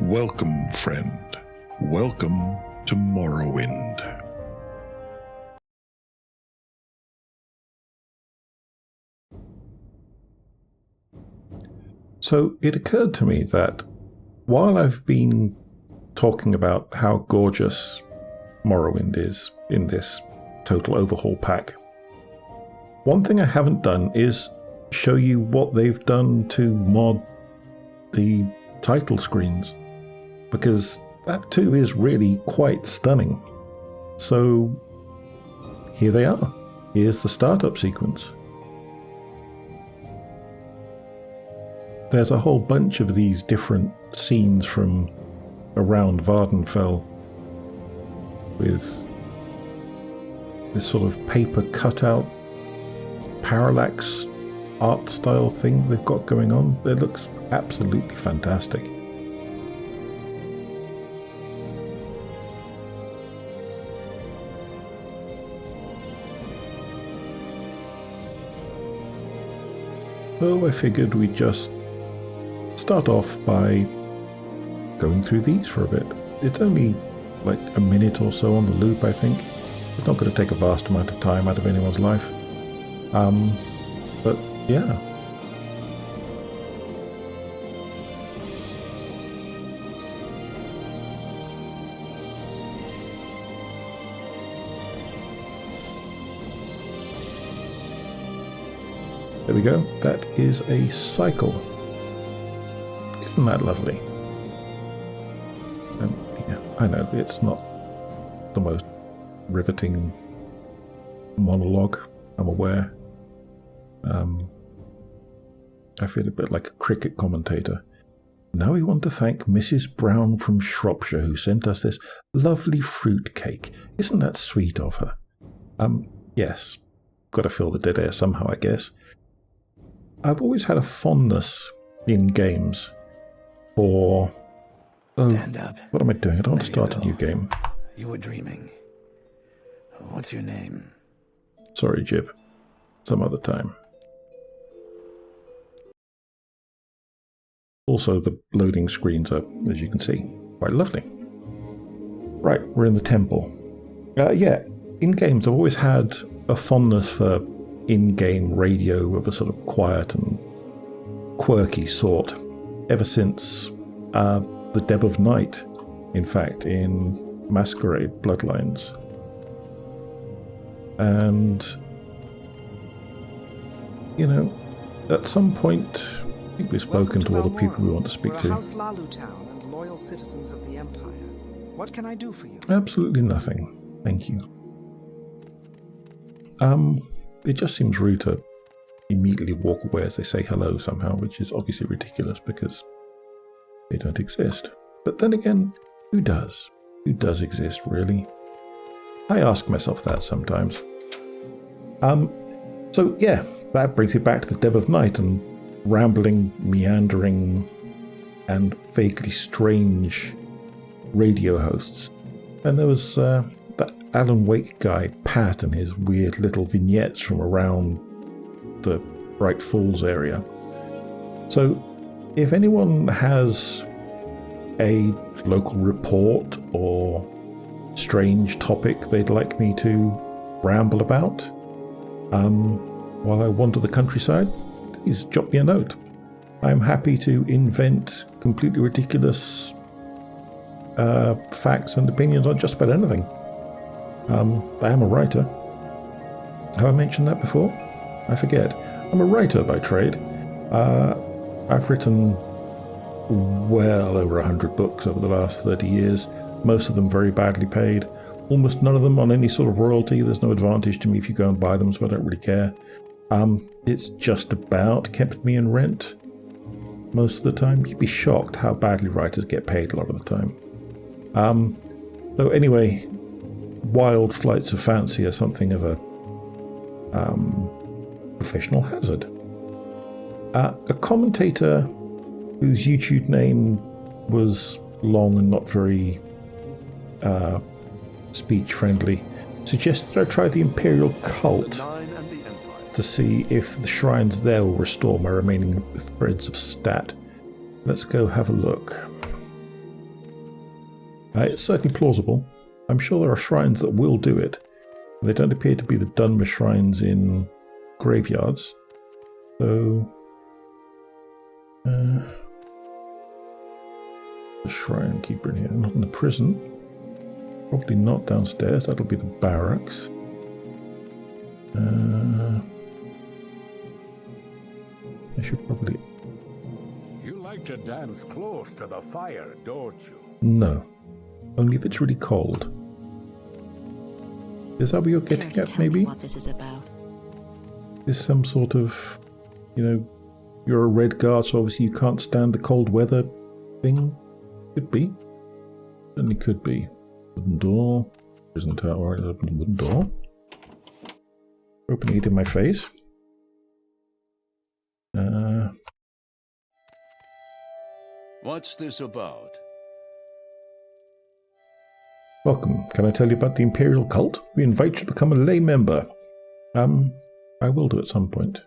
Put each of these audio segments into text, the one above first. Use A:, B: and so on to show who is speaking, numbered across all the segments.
A: Welcome, friend. Welcome to Morrowind.
B: So it occurred to me that while I've been talking about how gorgeous Morrowind is in this Total Overhaul pack, one thing I haven't done is show you what they've done to mod the title screens, because that too is really quite stunning. So here they are. Here's the startup sequence. There's a whole bunch of these different scenes from around Vardenfell with this sort of paper cutout parallax art style thing they've got going on. It looks absolutely fantastic. So I figured we'd just start off by going through these for a bit. It's only like a minute or so on the loop, I think. It's not going to take a vast amount of time out of anyone's life. But yeah. There we go. That is a cycle. Isn't that lovely? And yeah, I know it's not the most riveting monologue, I'm aware. I feel a bit like a cricket commentator. Now we want to thank Mrs. Brown from Shropshire, who sent us this lovely fruit cake. Isn't that sweet of her? Yes. Got to fill the dead air somehow, I guess. I've always had a fondness in games for...
C: Stand up.
B: What am I doing? I don't want to start a new game.
C: You were dreaming. What's your name?
B: Sorry, Jib. Some other time. Also, the loading screens are, as you can see, quite lovely. Right, we're in the temple. Yeah, in games I've always had a fondness for in-game radio of a sort of quiet and quirky sort, ever since the Deb of Night, in fact, in Masquerade Bloodlines. And, you know, at some point, I think we've spoken to all the people we want to speak to.
D: House Lalu Town and loyal citizens of the Empire. What can I do for you?
B: Absolutely nothing. Thank you. It just seems rude to immediately walk away as they say hello somehow, which is obviously ridiculous because they don't exist. But then again, who does? Who does exist, really? I ask myself that sometimes. So yeah, that brings me back to the Deb of Night and rambling, meandering, and vaguely strange radio hosts. And there was that Alan Wake guy, Pat, and his weird little vignettes from around the Bright Falls area. So if anyone has a local report or strange topic they'd like me to ramble about while I wander the countryside, please drop me a note. I'm happy to invent completely ridiculous facts and opinions on just about anything. I am a writer. Have I mentioned that before? I forget. I'm a writer by trade. I've written well over 100 books over the last 30 years, most of them very badly paid, almost none of them on any sort of royalty. There's no advantage to me if you go and buy them, so I don't really care. It's just about kept me in rent most of the time. You'd be shocked how badly writers get paid a lot of the time. So anyway, wild flights of fancy are something of a professional hazard. A commentator whose YouTube name was long and not very speech-friendly suggested I try the Imperial cult to see if the shrines there will restore my remaining threads of stat. Let's go have a look. It's certainly plausible. I'm sure there are shrines that will do it. They don't appear to be the Dunmer shrines in graveyards. So, the shrine keeper in here, not in the prison. Probably not downstairs, that'll be the barracks. I should probably...
E: You like to dance close to the fire, don't you?
B: No. Only if it's really cold. Is that what you're getting
F: Care to
B: at,
F: tell
B: maybe?
F: me what this is about?
B: Is some sort of, you're a red guard, so obviously you can't stand the cold weather thing? Could be. Certainly could be. Wooden door. Prison tower. Open the wooden door. Opening it in my face.
E: What's this about?
B: Welcome. Can I tell you about the Imperial cult? We invite you to become a lay member. I will do at some point.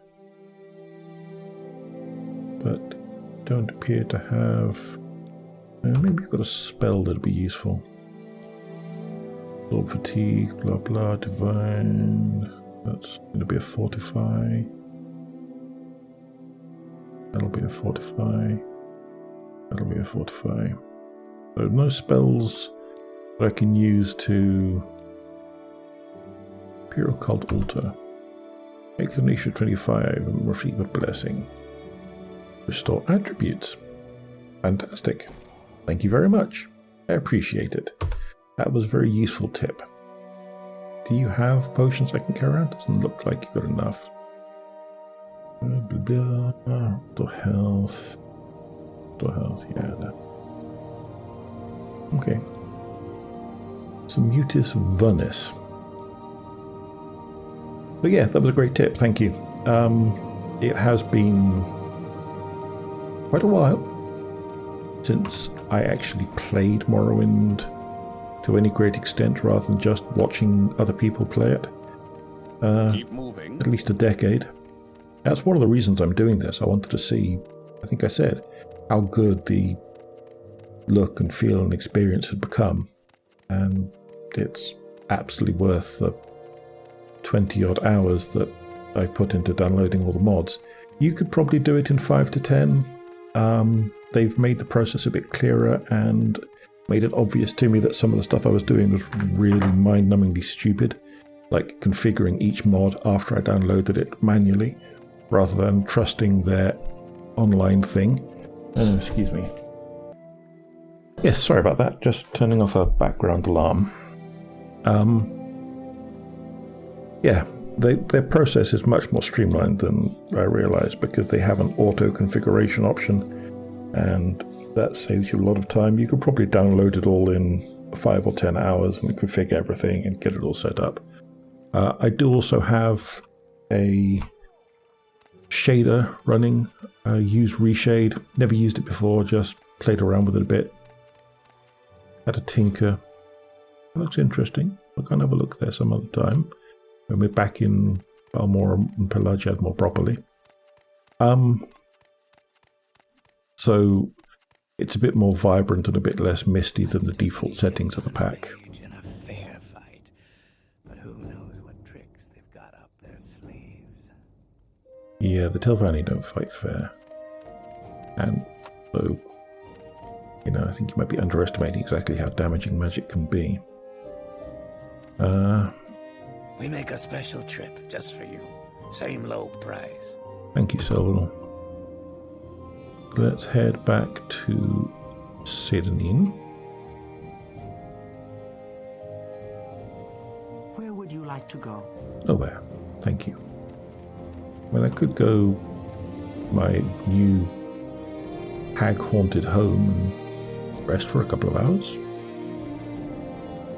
B: But don't appear to have... maybe you've got a spell that'd be useful. Sword fatigue, blah blah, divine. That's going to be a fortify. That'll be a fortify. That'll be a fortify. So no spells that I can use to... Imperial Cult Altar. Make an issue 25 and receive a blessing. Restore attributes. Fantastic. Thank you very much. I appreciate it. That was a very useful tip. Do you have potions I can carry out? Doesn't look like you got enough. Health. Health, yeah. No. Okay. Some Mutis Venice. But yeah, that was a great tip, thank you. It has been quite a while since I actually played Morrowind to any great extent rather than just watching other people play it.
E: Keep moving.
B: At least a decade. That's one of the reasons I'm doing this. I wanted to see, I think I said, how good the look and feel and experience had become. And it's absolutely worth the 20-odd hours that I put into downloading all the mods. You could probably do it in 5 to 10. They've made the process a bit clearer and made it obvious to me that some of the stuff I was doing was really mind-numbingly stupid, like configuring each mod after I downloaded it manually, rather than trusting their online thing. Oh, excuse me. Yes, sorry about that. Just turning off a background alarm. Yeah, their process is much more streamlined than I realized because they have an auto configuration option, and that saves you a lot of time. You could probably download it all in 5 or 10 hours and configure everything and get it all set up. I do also have a shader running. Use Reshade. Never used it before, just played around with it a bit. Had a tinker. It looks interesting. I'll go and have a look there some other time when we're back in Balmora and Pelagiad more properly. So it's a bit more vibrant and a bit less misty than the default settings of the pack.
C: In a fair fight, but who knows what tricks they've got up their sleeves.
B: Yeah, the Telvanni don't fight fair. And so, I think you might be underestimating exactly how damaging magic can be.
C: We make a special trip just for you. Same low price.
B: Thank you, Selvinal. Let's head back to Seyda Neen.
D: Where would you like to go?
B: Nowhere. Thank you. Well, I could go my new hag-haunted home and rest for a couple of hours.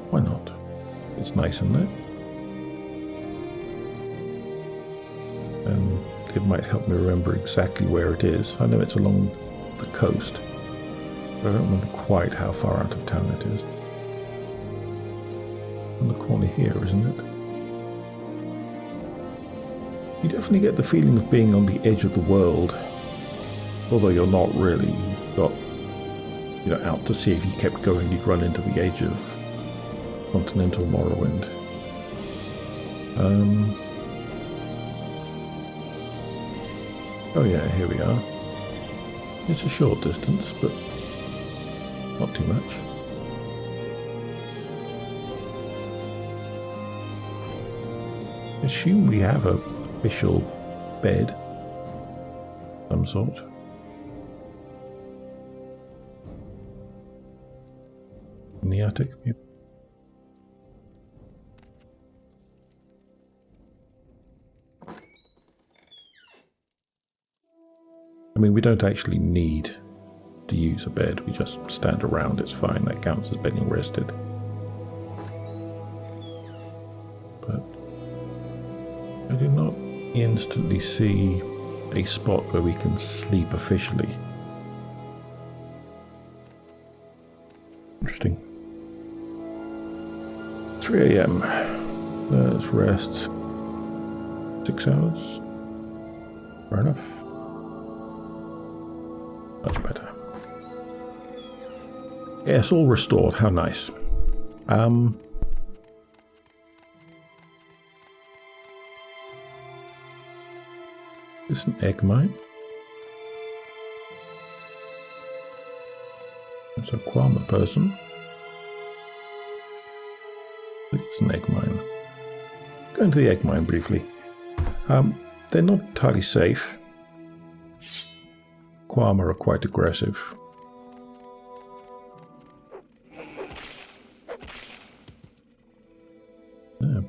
B: Why not? It's nice in there. And it might help me remember exactly where it is. I know it's along the coast, but I don't remember quite how far out of town it is. On the corner here, isn't it? You definitely get the feeling of being on the edge of the world, although you're not really. You've got out to sea. If you kept going, you'd run into the edge of continental Morrowind. Oh yeah, here we are. It's a short distance, but not too much. I assume we have a official bed of some sort. In the attic, maybe. I mean, we don't actually need to use a bed. We just stand around. It's fine. That counts as being rested. But I do not instantly see a spot where we can sleep officially. Interesting. 3 a.m. Let's rest 6 hours. Fair enough. Much better. Yes, all restored. How nice. Is this an egg mine? It's a Kwama person. It's an egg mine. Go into the egg mine briefly. They're not entirely safe. Kwama are quite aggressive.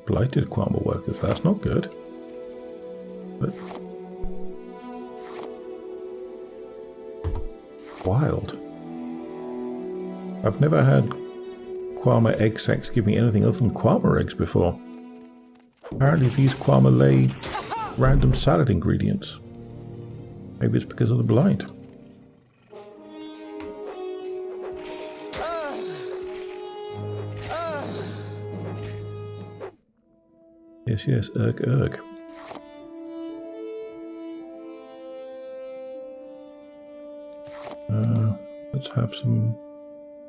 B: Blighted Kwama workers, that's not good. But wild. I've never had Kwama egg sacs give me anything other than Kwama eggs before. Apparently these Kwama lay random salad ingredients. Maybe it's because of the blight. Yes, erg. Let's have some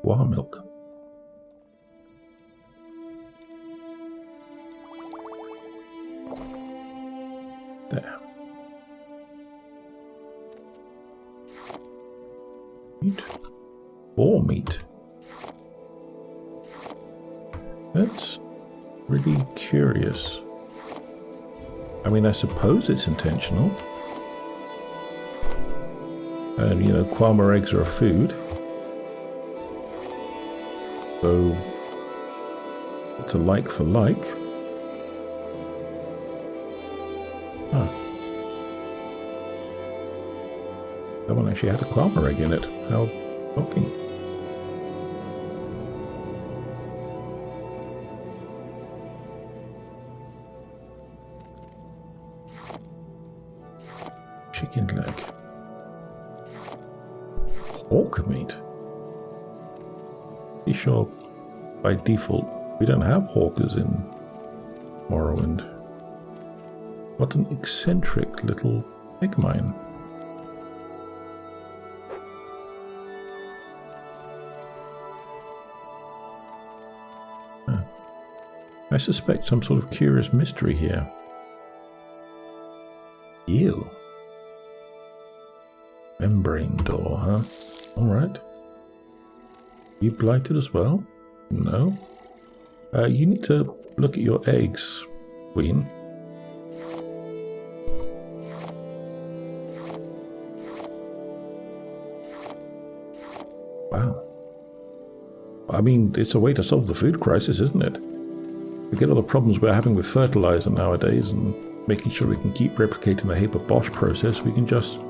B: Wa milk. There. Meat. Boar meat. That's really curious. I mean, I suppose it's intentional. And, Kwama eggs are a food. So, it's a like for like. Huh. That one actually had a Kwama egg in it. How shocking. Chicken leg. Hawk meat. Be sure by default we don't have hawkers in Morrowind. What an eccentric little egg mine. I suspect some sort of curious mystery here. Ew. Membrane door, huh? Alright. You blighted as well? No. You need to look at your eggs, Queen. Wow. I mean, it's a way to solve the food crisis, isn't it? Forget all the problems we're having with fertilizer nowadays and making sure we can keep replicating the Haber-Bosch process. We can just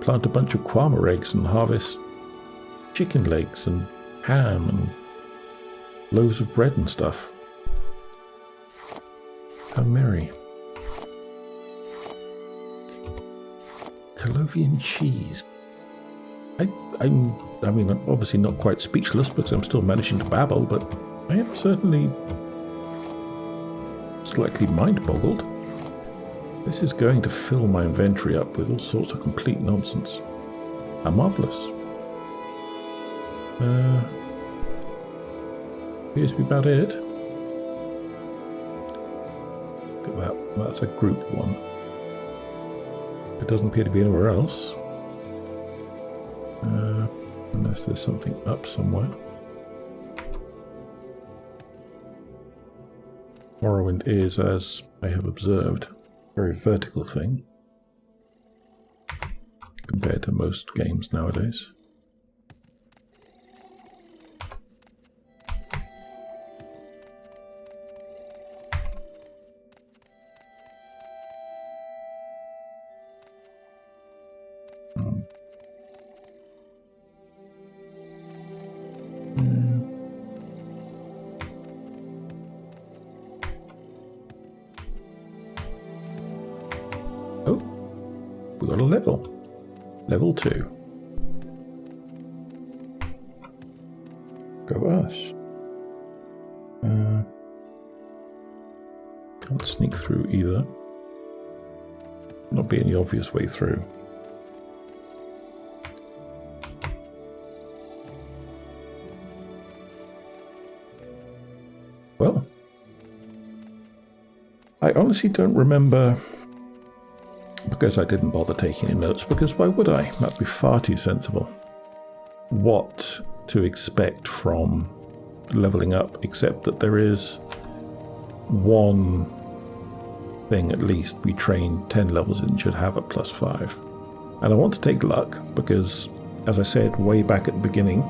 B: plant a bunch of Kwama eggs and harvest chicken legs and ham and loaves of bread and stuff. How merry. Colovian cheese. I mean, I'm obviously not quite speechless because I'm still managing to babble, but I am certainly slightly mind-boggled. This is going to fill my inventory up with all sorts of complete nonsense. How marvellous. Appears to be about it. Look at that. That's a group one. It doesn't appear to be anywhere else. Unless there's something up somewhere. Morrowind is, as I have observed, a very vertical thing compared to most games nowadays. We got a level. Level 2. Go us. Can't sneak through either. Not be any obvious way through. Well, I honestly don't remember, because I didn't bother taking any notes, because why would I? That'd be far too sensible. What to expect from leveling up, except that there is one thing at least we train 10 levels in should have a +5. And I want to take luck, because, as I said way back at the beginning,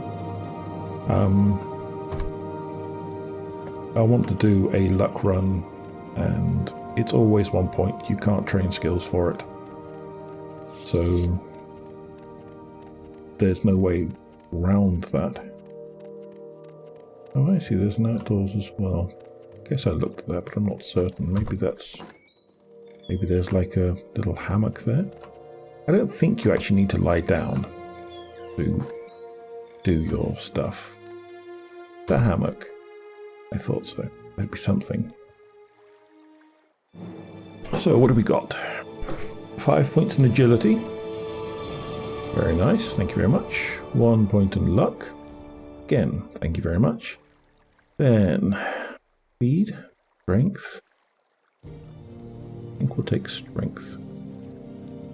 B: I want to do a luck run, and it's always 1 point. You can't train skills for it. So there's no way around that. Oh, I see, there's an outdoors as well. Guess I looked at that, but I'm not certain. Maybe there's like a little hammock there. I don't think you actually need to lie down to do your stuff. The hammock. I thought so. That'd be something. So what have we got? 5 points in agility. Very nice, thank you very much. 1 point in luck. Again, thank you very much. Then, speed, strength. I think we'll take strength.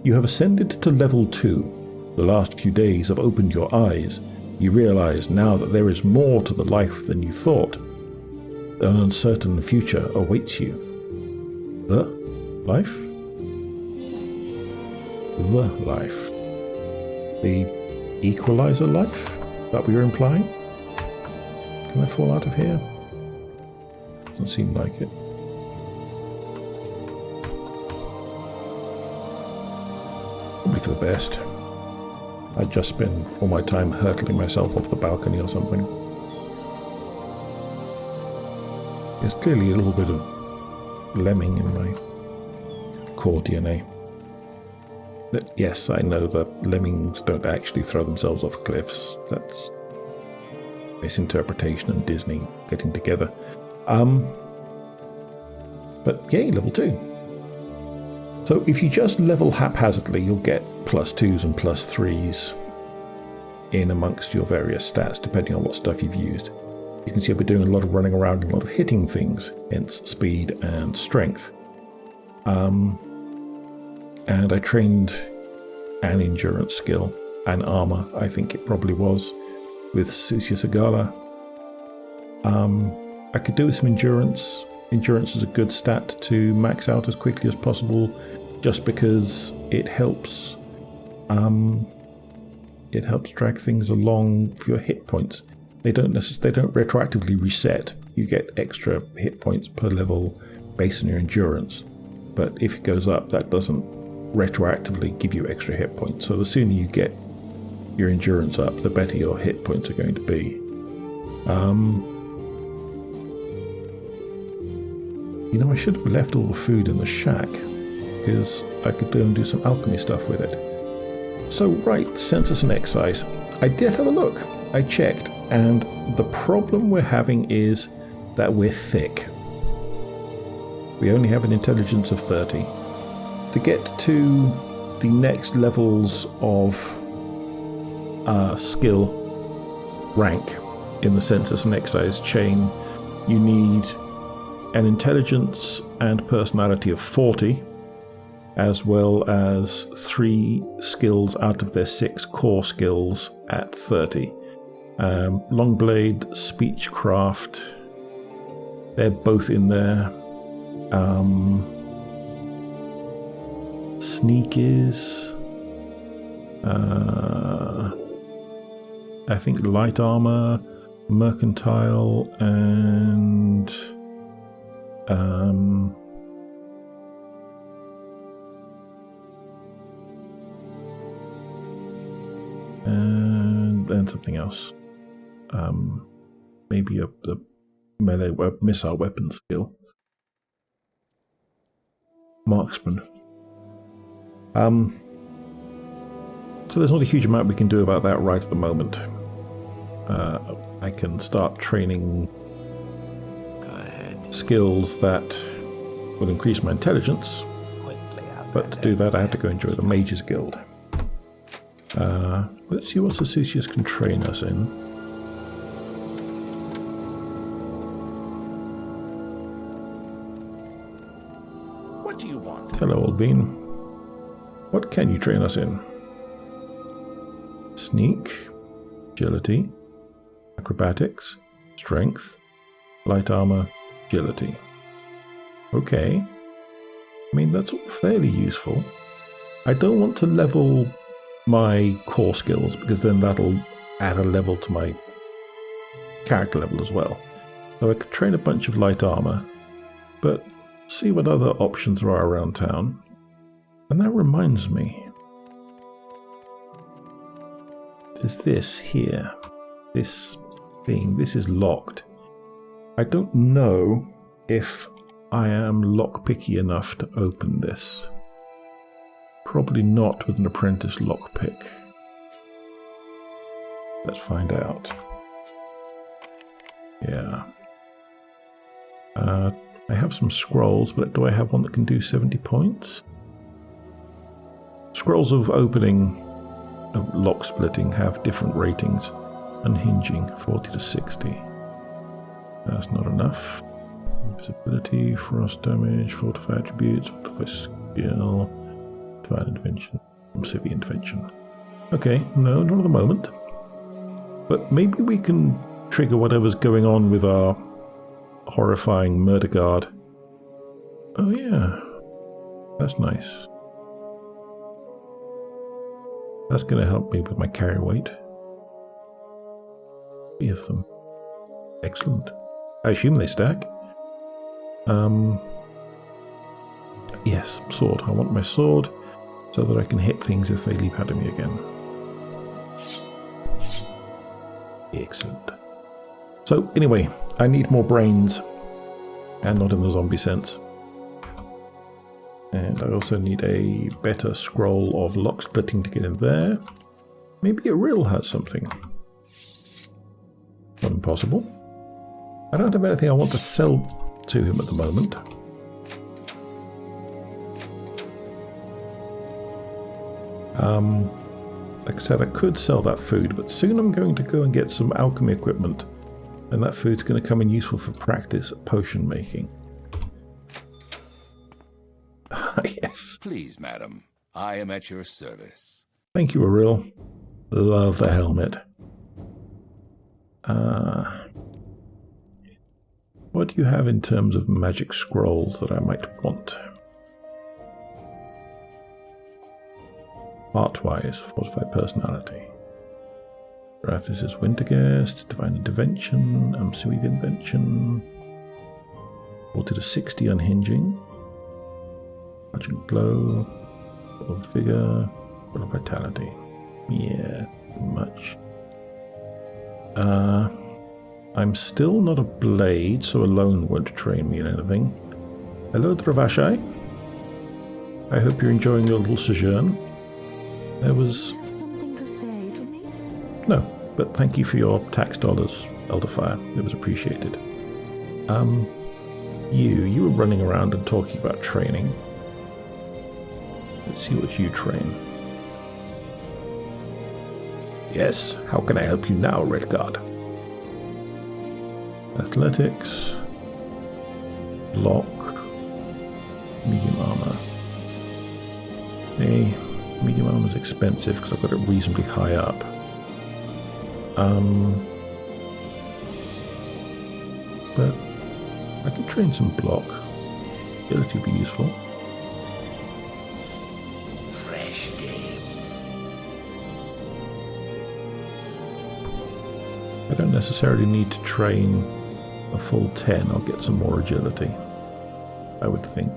B: You have ascended to level 2. The last few days have opened your eyes. You realize now that there is more to the life than you thought. An uncertain future awaits you. The life? The life. The equalizer life? That we were implying? Can I fall out of here? Doesn't seem like it. Probably for the best. I'd just spend all my time hurtling myself off the balcony or something. There's clearly a little bit of lemming in my core DNA. But yes, I know that lemmings don't actually throw themselves off cliffs. That's misinterpretation and Disney getting together. But yay, level 2. So if you just level haphazardly, you'll get +2s and +3s in amongst your various stats, depending on what stuff you've used. You can see I've been doing a lot of running around and a lot of hitting things, hence speed and strength. And I trained an endurance skill, and armor, I think it probably was, with Susia Sagala. I could do with some endurance. Endurance is a good stat to max out as quickly as possible, just because it helps drag things along for your hit points. They don't retroactively reset. You get extra hit points per level based on your endurance. But if it goes up, that doesn't retroactively give you extra hit points. So the sooner you get your endurance up, the better your hit points are going to be. I should have left all the food in the shack, because I could go and do some alchemy stuff with it. So, right, census and excise. I did have a look. I checked, and the problem we're having is that we're thick. We only have an intelligence of 30. To get to the next levels of skill, rank in the census and excise chain. You need an intelligence and personality of 40, as well as 3 skills out of their 6 core skills at 30. Longblade, Speechcraft, they're both in there. Sneak is... I think light armor, mercantile, and... and then something else. Maybe a melee missile weapon skill. Marksman. So there's not a huge amount we can do about that right at the moment. I can start training skills that will increase my intelligence, but to do that I have to go and join the Mages Guild. Let's see what Sususius can train us in.
E: What do you want?
B: Hello, Old Bean. What can you train us in? Sneak, agility, acrobatics, strength, light armor, agility. Okay. I mean, that's all fairly useful. I don't want to level my core skills, because then that'll add a level to my character level as well. So I could train a bunch of light armor, but see what other options there are around town. And that reminds me, there's this here, this thing, this is locked. I don't know if I am lockpicky enough to open this. Probably not with an apprentice lockpick. Let's find out. Yeah. I have some scrolls, but do I have one that can do 70 points? Scrolls of opening, of lock splitting, have different ratings. Unhinging, 40 to 60. That's not enough. Invisibility, frost damage, fortify attributes, fortify skill, divine intervention, civic intervention. Okay, no, not at the moment. But maybe we can trigger whatever's going on with our horrifying murder guard. Oh yeah, that's nice. That's going to help me with my carry weight. 3 of them. Excellent. I assume they stack. Yes, sword. I want my sword so that I can hit things if they leap out of me again. Excellent. So, anyway, I need more brains. And not in the zombie sense. And I also need a better scroll of lock splitting to get in there. Maybe a rill has something. Not impossible. I don't have anything I want to sell to him at the moment. Like I said, I could sell that food, but soon I'm going to go and get some alchemy equipment, and that food's going to come in useful for practice at potion making. Yes.
E: Please, madam, I am at your service.
B: Thank you, Ariel. Love the helmet. What do you have in terms of magic scrolls that I might want? Art-wise, fortify personality. Rathis is Winterguest, divine intervention, Amsuiv invention. 40 to 60 unhinging. Argent glow, full of vigor, full of vitality. Yeah, much. I'm still not a blade, so alone won't train me in anything. Hello, Dravashai. I hope you're enjoying your little sojourn. There was...
F: Do you have something to say to me?
B: No, but thank you for your tax dollars, Elderfire. It was appreciated. You were running around and talking about training. Let's see what you train. Yes, how can I help you now, Redguard? Athletics, block, medium armor. Hey, medium armor is expensive because I've got it reasonably high up. But I can train some block. Agility would be useful.
C: Fresh game.
B: I don't necessarily need to train a full 10. I'll get some more agility, I would think.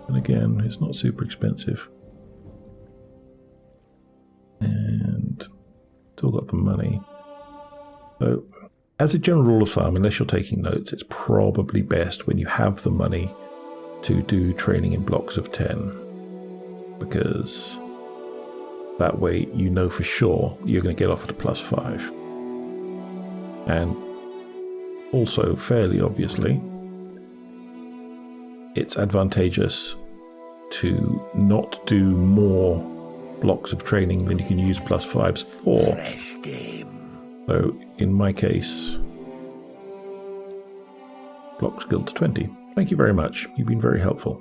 B: And again, it's not super expensive. And still got the money. So, as a general rule of thumb, unless you're taking notes, it's probably best when you have the money to do training in blocks of 10. Because that way you know for sure you're going to get off at a +5. And also, fairly obviously, it's advantageous to not do more blocks of training than you can use +5s for.
C: Fresh game.
B: So, in my case, block skill to 20. Thank you very much. You've been very helpful.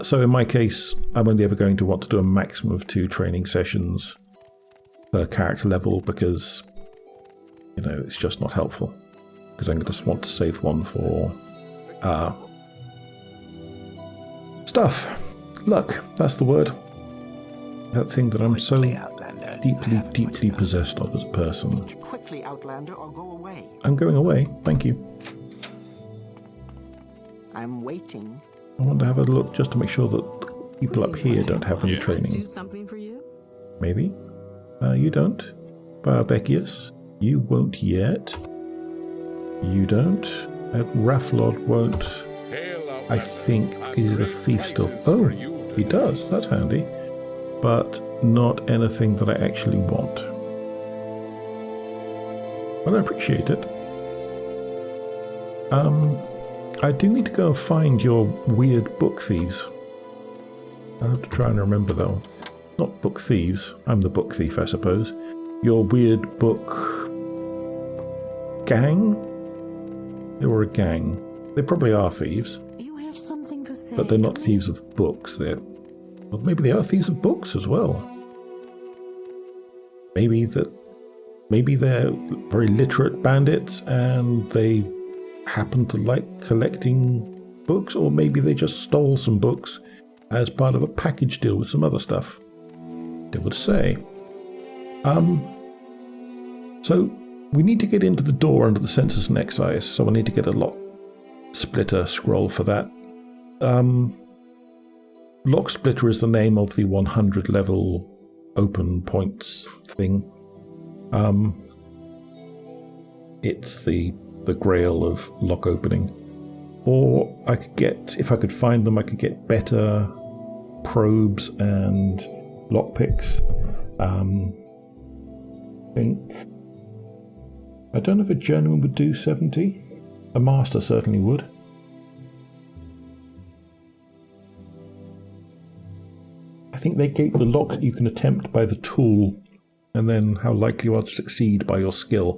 B: So in my case, I'm only ever going to want to do a maximum of 2 training sessions per character level because, you know, it's just not helpful. Because I'm going to just want to save one for stuff. Luck, that's the word. That thing that I'm so deeply possessed of as a person.
D: Quickly, Outlander, or go away.
B: I'm going away, thank you.
D: I'm waiting.
B: I want to have a look just to make sure that people up here don't have any training.
G: Do something for you?
B: Maybe. You don't. Barbekius, you won't yet. You don't. And Raflod won't. I think he's a thief still. Oh, he does. That's handy. But not anything that I actually want. Well, I appreciate it. I do need to go and find your weird book thieves. I'll have to try and remember, though. Not book thieves. I'm the book thief, I suppose. Your weird book gang? They were a gang. They probably are thieves.
F: You have something to say.
B: But they're not thieves of books. Well, maybe they are thieves of books as well. Maybe they're very literate bandits and they happen to like collecting books, or maybe they just stole some books as part of a package deal with some other stuff. Difficult to say. So we need to get into the door under the census and excise, so I need to get a lock splitter scroll for that. Lock splitter is the name of the 100 level open points thing. It's the grail of lock opening. Or I could get, if I could find them, I could get better probes and lockpicks. I don't know if a journeyman would do 70. A master certainly would. I think they gate the locks you can attempt by the tool, and then how likely you are to succeed by your skill.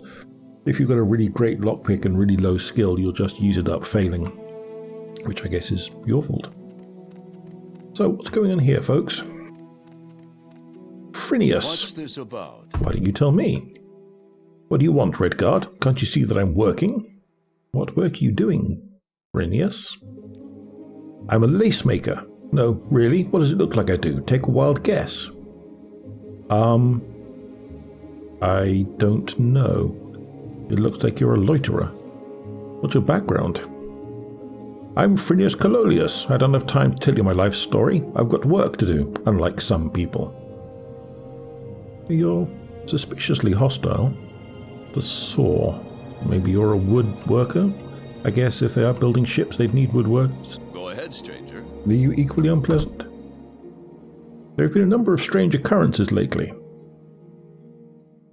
B: If you've got a really great lockpick and really low skill, you'll just use it up failing, which I guess is your fault. So, what's going on here, folks? Frinius.
E: What's this about?
B: Why don't you tell me? What do you want, Redguard? Can't you see that I'm working? What work are you doing, Frinius? I'm a lace maker. No, really? What does it look like I do? Take a wild guess. I don't know. It looks like you're a loiterer. What's your background? I'm Frinius Cololius. I don't have time to tell you my life story. I've got work to do, unlike some people. You're suspiciously hostile. The saw. Maybe you're a wood worker? I guess if they are building ships, they'd need wood workers.
E: Go ahead, stranger.
B: Are you equally unpleasant? There have been a number of strange occurrences lately.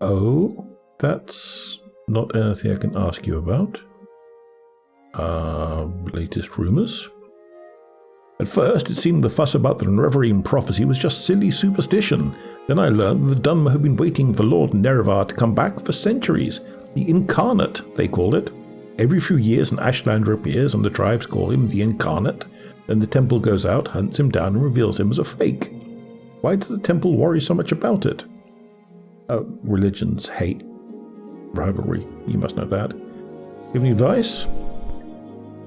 B: Oh? That's not anything I can ask you about. Latest rumors? At first, it seemed the fuss about the Nerevarine prophecy was just silly superstition. Then I learned that the Dunmer had been waiting for Lord Nerevar to come back for centuries. The Incarnate, they called it. Every few years an Ashlander appears and the tribes call him the Incarnate. Then the temple goes out, hunts him down and reveals him as a fake. Why does the temple worry so much about it? Religions hate rivalry. You must know that. Give any advice?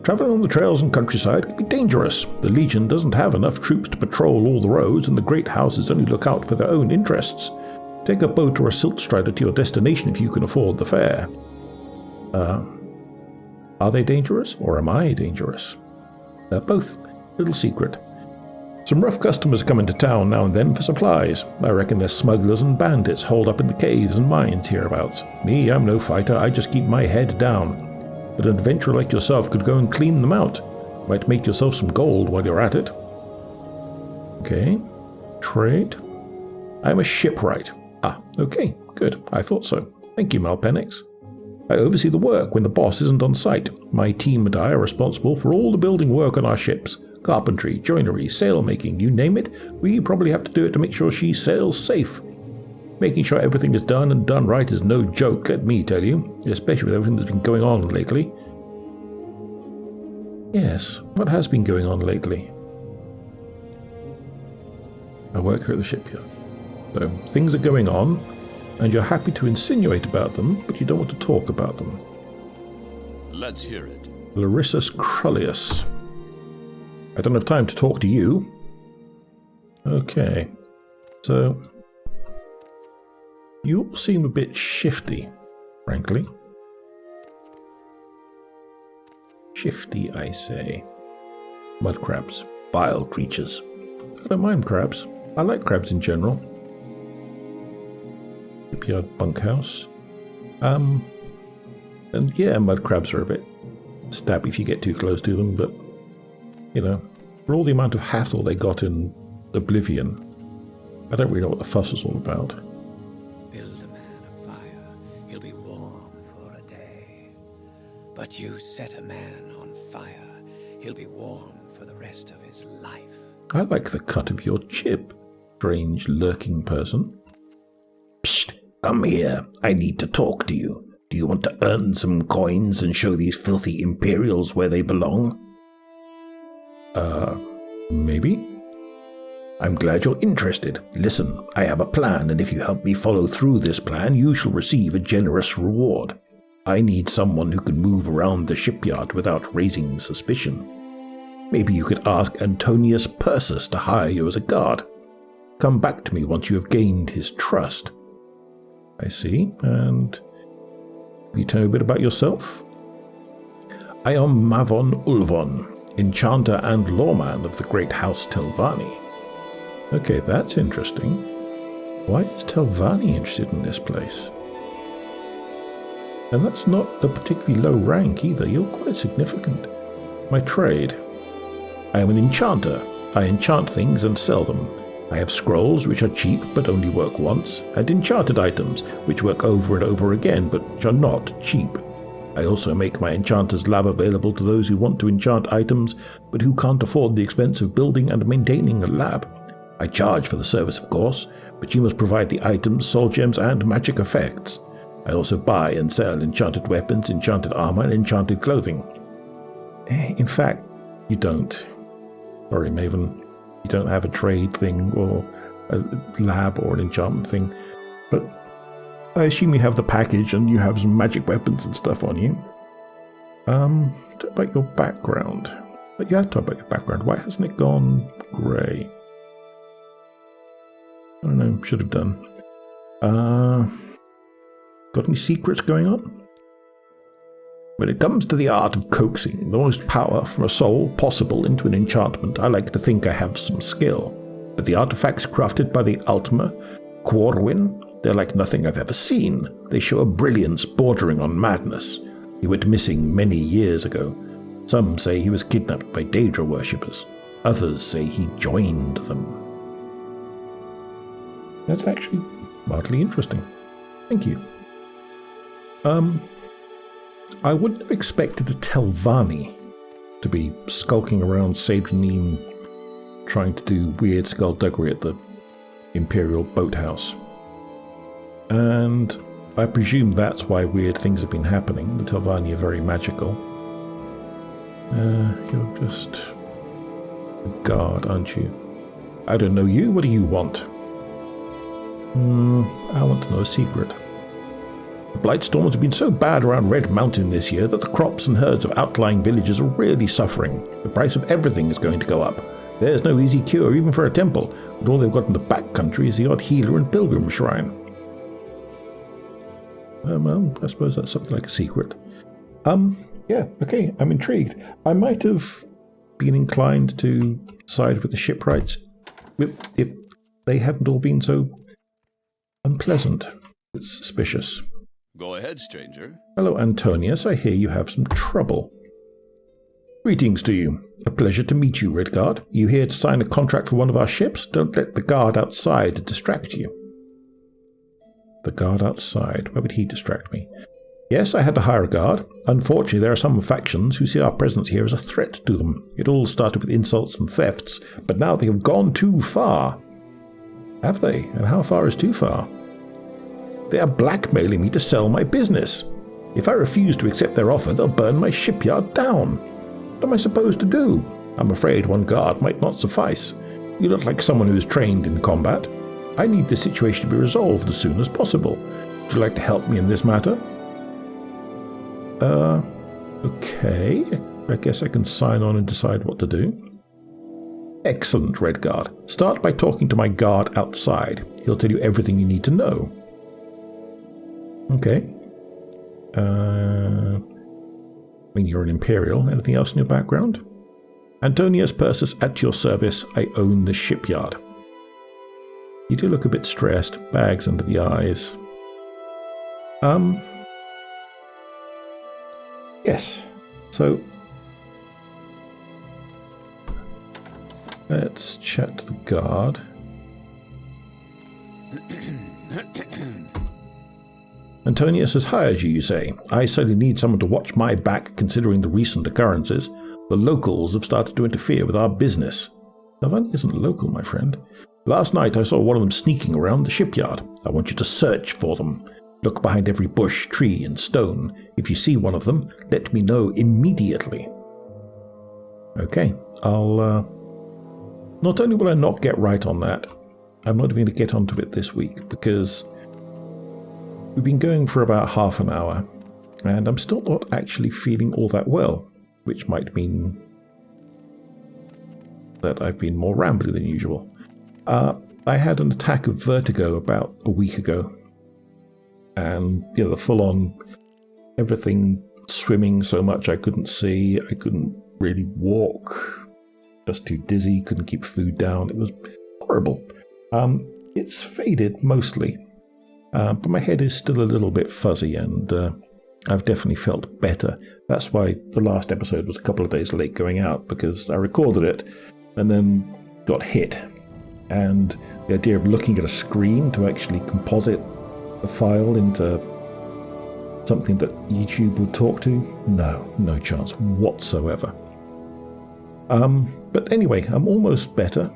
B: Traveling on the trails and countryside can be dangerous. The Legion doesn't have enough troops to patrol all the roads, and the great houses only look out for their own interests. Take a boat or a silt strider to your destination if you can afford the fare. Are they dangerous, or am I dangerous? Both. Little secret. Some rough customers come into town now and then for supplies. I reckon they're smugglers and bandits holed up in the caves and mines hereabouts. Me, I'm no fighter, I just keep my head down. But an adventurer like yourself could go and clean them out. Might make yourself some gold while you're at it. Okay. Trade. I'm a shipwright. Okay, good. I thought so. Thank you, Malpenix. I oversee the work when the boss isn't on site. My team and I are responsible for all the building work on our ships. Carpentry, joinery, sail-making, you name it. We probably have to do it to make sure she sails safe. Making sure everything is done and done right is no joke, let me tell you, especially with everything that's been going on lately. Yes, what has been going on lately? I work here at the shipyard. So, things are going on, and you're happy to insinuate about them, but you don't want to talk about them.
G: Let's hear it.
B: Larissus Crullius. I don't have time to talk to you. Okay. So, you all seem a bit shifty, frankly. Shifty, I say. Mud crabs. Vile creatures. I don't mind crabs. I like crabs in general. Shipyard bunkhouse. And yeah, mud crabs are a bit stabby if you get too close to them, but, you know, for all the amount of hassle they got in Oblivion, I don't really know what the fuss is all about.
C: Build a man a fire, he'll be warm for a day. But you set a man on fire, he'll be warm for the rest of his life.
B: I like the cut of your chip, strange lurking person.
H: Psst, come here. I need to talk to you. Do you want to earn some coins and show these filthy Imperials where they belong?
B: Maybe?
H: I'm glad you're interested. Listen, I have a plan, and if you help me follow through this plan, you shall receive a generous reward. I need someone who can move around the shipyard without raising suspicion. Maybe you could ask Antonius Persis to hire you as a guard. Come back to me once you have gained his trust. I see, and can you tell me a bit about yourself? I am Mavon Ulvon, enchanter and lawman of the great house Telvanni. Okay, that's interesting. Why is Telvanni interested in this place? And that's not a particularly low rank either. You're quite significant. My trade. I am an enchanter. I enchant things and sell them. I have scrolls which are cheap but only work once, and enchanted items which work over and over again but which are not cheap. I also make my enchanter's lab available to those who want to enchant items but who can't afford the expense of building and maintaining a lab. I charge for the service, of course, but you must provide the items, soul gems, and magic effects. I also buy and sell enchanted weapons, enchanted armor, and enchanted clothing. In fact, you don't. Sorry, Maven. You don't have a trade thing or a lab or an enchantment thing. But I assume you have the package and you have some magic weapons and stuff on you. Talk about your background. But you have to talk about your background. Why hasn't it gone grey? I don't know, should have done. Got any secrets going on? When it comes to the art of coaxing the most power from a soul possible into an enchantment, I like to think I have some skill. But the artifacts crafted by the Ultima, Corwin, they're like nothing I've ever seen. They show a brilliance bordering on madness. He went missing many years ago. Some say he was kidnapped by Daedra worshippers. Others say he joined them. That's actually mildly interesting. Thank you. I wouldn't have expected a Telvanni to be skulking around Seyda Neen
B: trying to do weird skullduggery at the Imperial boathouse. And I presume that's why weird things have been happening. The Telvanni are very magical. You're just a guard, aren't you? I don't know you. What do you want? I want to know a secret. The blight storms have been so bad around Red Mountain this year that the crops and herds of outlying villages are really suffering. The price of everything is going to go up. There's no easy cure even for a temple, but all they've got in the back country is the odd healer and pilgrim shrine. Well, I suppose that's something like a secret. Yeah, okay, I'm intrigued. I might have been inclined to side with the shipwrights if they hadn't all been so unpleasant. It's suspicious.
G: Go ahead, stranger.
B: Hello, Antonius. I hear you have some trouble. Greetings to you. A pleasure to meet you, Redguard. You here to sign a contract for one of our ships? Don't let the guard outside distract you. The guard outside? Why would he distract me? Yes, I had to hire a guard. Unfortunately, there are some factions who see our presence here as a threat to them. It all started with insults and thefts, but now they have gone too far. Have they? And how far is too far? They are blackmailing me to sell my business. If I refuse to accept their offer, they'll burn my shipyard down. What am I supposed to do? I'm afraid one guard might not suffice. You look like someone who is trained in combat. I need this situation to be resolved as soon as possible. Would you like to help me in this matter? Okay. I guess I can sign on and decide what to do. Excellent, Redguard. Start by talking to my guard outside. He'll tell you everything you need to know. Okay. I mean, you're an Imperial. Anything else in your background? Antonius Persis at your service. I own the shipyard. You do look a bit stressed. Bags under the eyes. Yes. So, let's chat to the guard. Antonius has hired you, you say. I certainly need someone to watch my back considering the recent occurrences. The locals have started to interfere with our business. Telvanni isn't local, my friend. Last night I saw one of them sneaking around the shipyard. I want you to search for them. Look behind every bush, tree, and stone. If you see one of them, let me know immediately. Okay, I'll, not only will I not get right on that, I'm not even going to get onto it this week, because we've been going for about half an hour, and I'm still not actually feeling all that well, which might mean that I've been more rambly than usual. I had an attack of vertigo about a week ago, and, you know, the full-on everything swimming so much I couldn't see, I couldn't really walk, just too dizzy, couldn't keep food down. It was horrible. It's faded mostly, but my head is still a little bit fuzzy, and I've definitely felt better. That's why the last episode was a couple of days late going out, because I recorded it and then got hit. And the idea of looking at a screen to actually composite a file into something that YouTube would talk to, no chance whatsoever. But anyway, I'm almost better,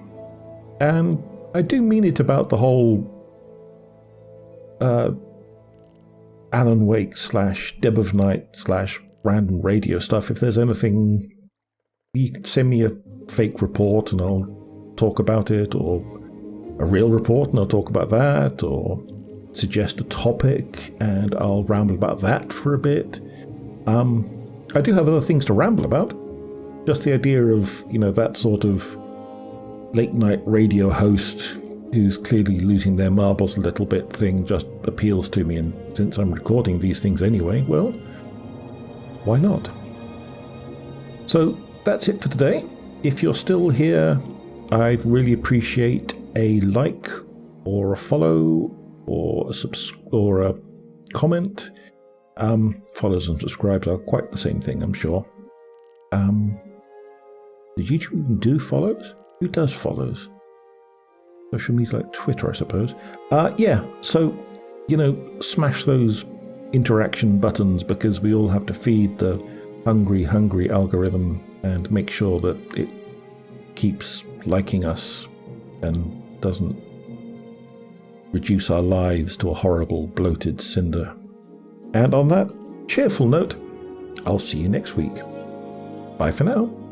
B: and I do mean it about the whole Alan Wake / Deb of Night / random radio stuff. If there's anything, you can send me a fake report and I'll talk about it, or a real report and I'll talk about that, or suggest a topic and I'll ramble about that for a bit. I do have other things to ramble about. Just the idea of, you know, that sort of late night radio host who's clearly losing their marbles a little bit thing just appeals to me, and since I'm recording these things anyway, well, why not? So that's it for today. If you're still here, I'd really appreciate a like or a follow or a comment. Follows and subscribes are quite the same thing, I'm sure. Did YouTube even do follows? Who does follows? Social media like Twitter, I suppose. Yeah, so, you know, smash those interaction buttons, because we all have to feed the hungry algorithm and make sure that it keeps, liking us and doesn't reduce our lives to a horrible, bloated cinder. And on that cheerful note, I'll see you next week. Bye for now.